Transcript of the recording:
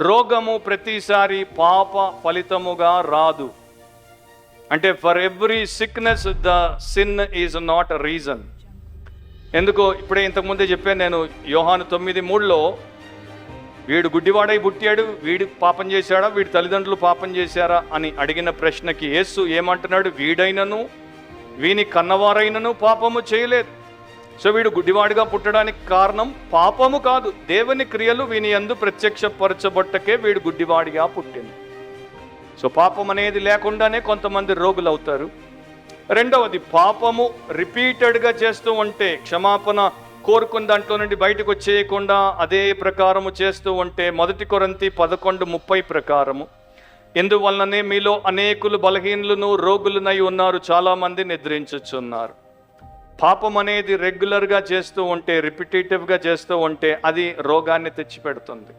రోగము ప్రతిసారి పాప ఫలితముగా రాదు. అంటే for every sickness the sin is not a reason. ఎందుకో ఇప్పుడే ఇంతకుముందే చెప్పాను నేను, యోహాను 9:3 వీడు గుడ్డివాడై పుట్టాడు, వీడు పాపం చేశాడా, వీడి తల్లిదండ్రులు పాపం చేశారా అని అడిగిన ప్రశ్నకి యేసు ఏమంటున్నాడు? వీడైనను వీని కన్నవారైనను పాపము చేయలేదు. సో వీడు గుడ్డివాడిగా పుట్టడానికి కారణం పాపము కాదు, దేవుని క్రియలు వీని యందు ప్రత్యక్షపరచబట్టకే వీడు గుడ్డివాడిగా పుట్టింది. సో పాపం అనేది లేకుండానే కొంతమంది రోగులు అవుతారు. రెండవది, పాపము రిపీటెడ్గా చేస్తూ ఉంటే, క్షమాపణ కోరుకున్న దాంట్లో నుండి బయటకు వచ్చేయకుండా అదే ప్రకారము చేస్తూ ఉంటే, 1 కొరింథీ 11:30 ప్రకారము, ఎందువలననే మీలో అనేకులు బలహీనులను రోగులనై ఉన్నారు, చాలామంది నిద్రించుచున్నారు. పాపం అనేది రెగ్యులర్గా చేస్తూ ఉంటే, రిపిటేటివ్గా చేస్తూ ఉంటే అది రోగాన్ని తెచ్చిపెడుతుంది.